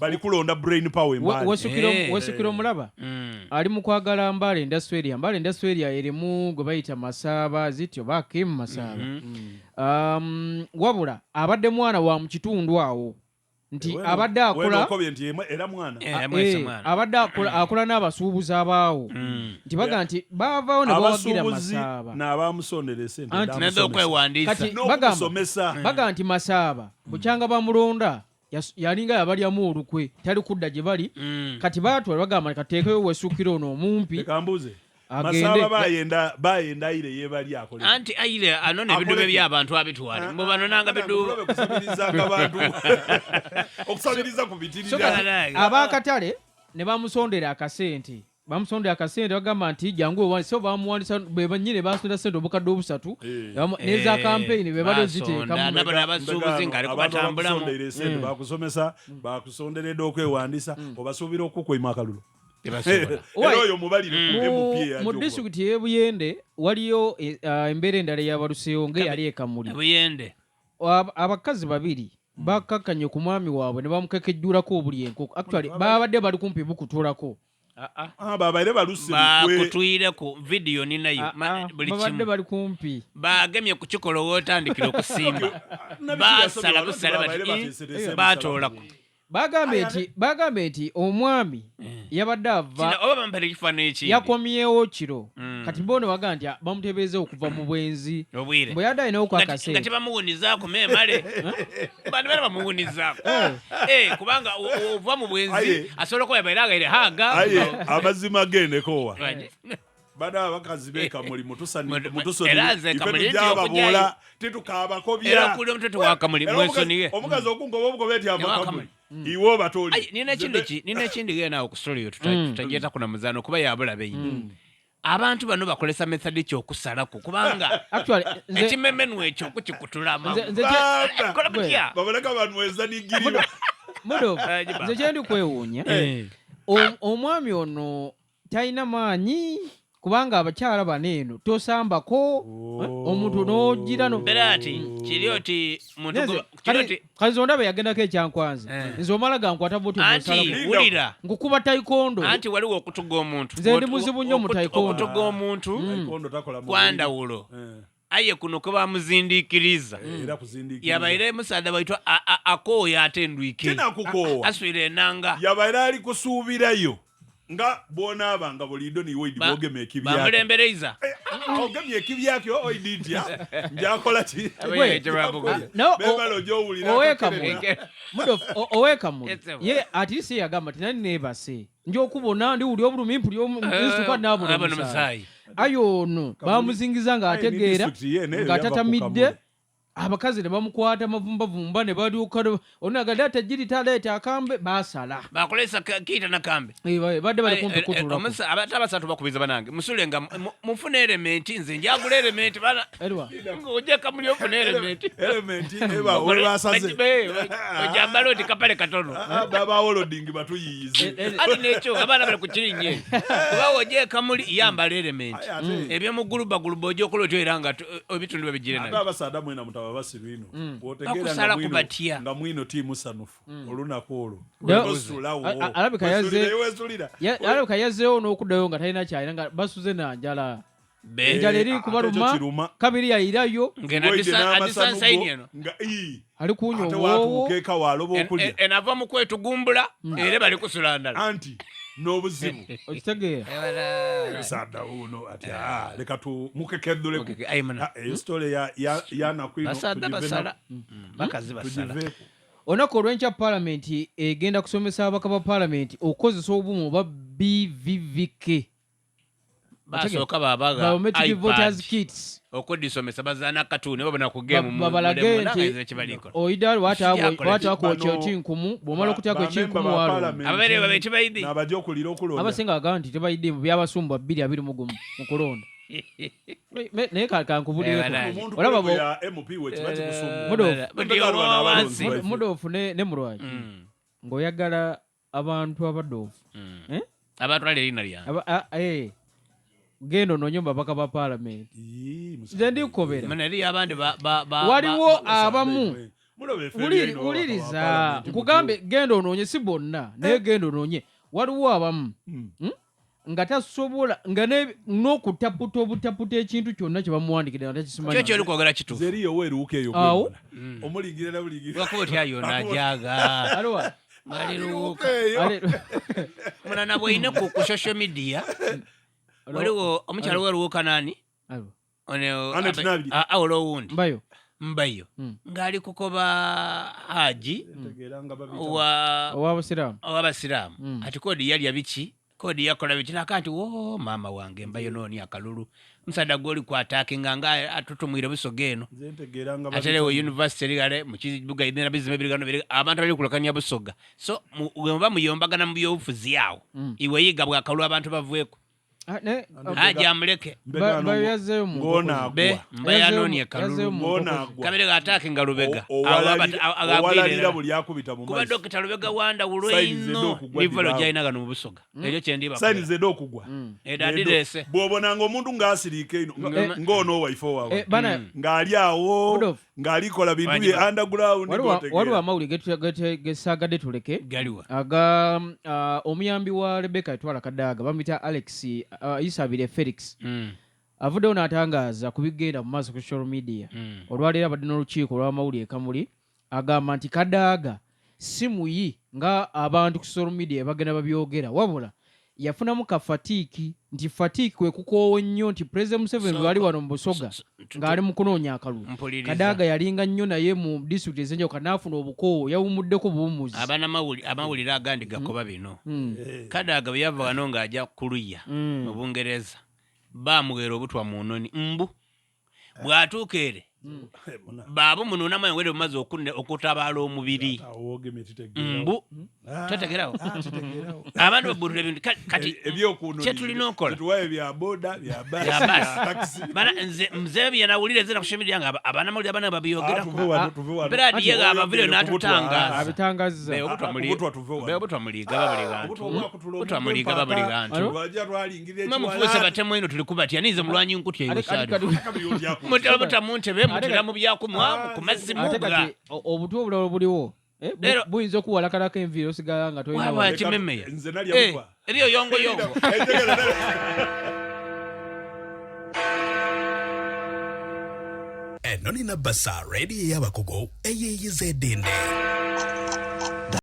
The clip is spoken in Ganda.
bali kulonda brain power mbali wasukiro mulaba ali mu kwagala Mbale Industrial erimu gwe bayita Masaba zityo bakim Masaba wabula abadde mwana wa mu kitundu awo nti abadde akola abadde akola n'abasuubuzi abaawo nti baga nti baavaawo ne bawagira Masaba n'abamusondera esente kati baga nti Masaba bukyanga bamulonda yalinga yabalyamu olukwe tali kudda gye bali kati baatwala bagamba kateekeyo wesukiro ono omumpi Masaba bayenda aire yebali akole anti aire anone bidume by'abantu abitwale mbo banonanga bidu okusabiriza kubitirira abakatale ne bamusondera akasente bagamba nti jangu wani so bamuwanisa bebanyine basondera sente obukadde obusatu neza campaign bebado ziteeka n'abasuubuzi ng'ali kubatambulamu bakusomesa bakusonderedde okwewandisa obasuubira okukwema akalulu mu disitulikiti y'e Buyende waliyo embeera endala eyabaluseewo ng'eyali ekamuli abakazi babiri bakakkanye ku mwami waabwe ne bamukekejjulako obuli enkoko actually babadde bali kumpi bukutuulako babaire baluse bakutwireko vidiyo ninayo buli kimu babadde bali kumpi bagemye ku kikolo wotandikira okusimba basala busala batoolako bagambe nti omwami yabadde ava yakomyewo kiro kati mbono baga nti bamutebeeze okuva mu bwenzi bwe yadde alinawo kwakase nga tebamuwunizaako memale bandi bale bamuwunizaako kubanga ova mu bwenzi asobola okuba yabaire agaire haga amazima gendekowa bada abakazi beka muli mutusonibyababola tetukaabakobya omukazi okungoba obugoba eti abakamuli iwo batoli nina ekindi gena okusitoliyo tutajeta kuna muzaano kuba yabulabe ino abantu bano bakolesa method ky'okusalako kubanga ekimemenu ekyo okukikutulama babaleka banweza nigiriba nze kyendi kwewuunya omwami ono talina maanyi kubanga abakyala baneeno tosambako omuntu n'ogira berati kiri oti kali zondabe yagendako ekyankwanzi nze omala gankwata wulira nkukuba taikondo anti waliwo okutuga omuntu nze ndi muzibu nnyo mu taikondo okutuga omuntu kwandawulo aye kuno kwe bamuzindiikiriza yabaire musaadha baitwa akooya ate ndwike aswire enanga yabaire ali kusuubirayo nga bona nga bulido ni woidi bogeme ekibyako bamulembereza ogemye ekibyako oiditya njakola ki no oweka mu ye atisi yagamba tinani nebase njokubona ndi uli obulumi mpuli omustuka nabo musayi ayo no bamuzingiza nga ategeera nga tatamidde abakazi ne bamukwata mavumbavumba ne baduuka onagadde atajiri taleeta akambe basala bakolesa kiita nakambe badde bali kumpi kutula abasatu bakubiza banange musule nga mufuna elementi nze njagula elementi bana ojeka muli ofuna elementi olwasaze ojambala oti kapale katono baba holoding batuyiyize ati nekyo abaana bali kukirinye kuba ojeka muli yambala elementi ebyomuguluba ojokola otyo era nga ebitundu babigire nayo abasada mwena abasirino otegera nga mwino timu sanufu olunaku olwo alabika yazzeewo n'okuddayo nga talina kyalina nga basuze nanjala enjala eri kubaluma kabiri yayirayo ali kunywa obwowo enava mu kwetugumbula era bali kusula ndala anti n'obuzibu okitegeera sada uno ati leka tumukekedduleko eyo story yanakwino bakazi basala onako olw'enkya paalamenti egenda kusomesa ababaka ba paalamenti okukozesa obumu oba BVVK basooka biometric voters kits okudisomesa bazaana katuni babona ku game babalage nti oida watakwokya ekinkumu bw'omala okutyako ekinkumu walo ababere babe tebayidde n'abajja okulira okulonda abasinga bagamba nti tebayidde mu byabasumba 221 mu kulonda naye kankubulireko olaba mudoofu ne mulwaki ng'oyagala abantu abadoofu abatwala erina lyange genda onoonye babaka ba paalamenti nze ndikukobera abandi waliwo abamu Uliriza nkugambe genda onoonye si bonna naye genda onoonye waliwo abamu nga tasobola nga n'okutaputa obutaputa ekintu kyonna kye bamuwandikira nga takisimanyi kyo kyoli kwogera kituufu eriyo weeruuka eyo omulingira lwako otya yonna ajaga munana bweyine ku social media waliwo omukyalo weruwuka nani awula owundi mbayo ng'ali kukoba haji ow'abasiraamu ati koodi yalya biki koodi yakola biki naka nti wo maama wange mbayo nooni akalulu musadde gw'oli kwataakinga nga atutumwire busoga eno ate lewo university erigale mu kibuga irina bizima birigano abantu bali kulakanya busoga so muba muyombagana mu byobufuzi awo iwe yiga bwakalulu abantu bavueko aja amuleke mbayanoni kalulu kabere gatake nga Lubega kuba dokita Lubega wanda ulweino nivalo jaina gano mubusoga ekyo kyendiba sign zede okugwa edadirese bwobonanga omuntu ngaasirike ngono waifo wawe ngali awo ngali kola bintu bye underground waliwo amawuli gesagadde tuleke galiwa aga omuyambi wa Rebecca etwala Kadaga bamita Alex Isabire Felix avuddewo n'atangaza ku bigenda mu maaso ku social media olwaleero abadde n'olukiiko olw'amawulire Kamuli agamba nti Kadaga si muyi nga abantu ku social media bagenda babyogera wabula yafunamu ka fatiiki nti fatiiki kwe kukoowa nnyo nti President Museveni wali wano mu Busoga ng'ali mu kunoonya akalulu Kadaga yalinga nnyo naye mu district ezenjawulo n'afuna obukoowo yawumuddeko buwummuzi amawulire agandi gakoba bino Kadaga bwe yava wano ng'ajja kuluya mu Bungereza baamugeera obutwa mu nnoni mbu bw'atuuka ere baabo munona mayo ngere bumaze okutabaala omubiri mbu tategerawo abantu babulira ebintu kati kyetulina okola tuwaye bya boda bya basi bana nze byanawulire zena ku social media nga abanamawulire abana babyogerako bradi yega abavire n'atutanga abitangaza obutwa muliga babuligantu mamufuuse batemu eno tulikubatya nize mulwanyi nkuti eyosadu mutamuntebe mutiramu byako mwamu kumasimuga obutu obulala buliwo buyinza okuwalakalako enviiri osigala nga tolina kimemeya eriyo yongo eno nina basa redi y'abakogo eyeeyeza edende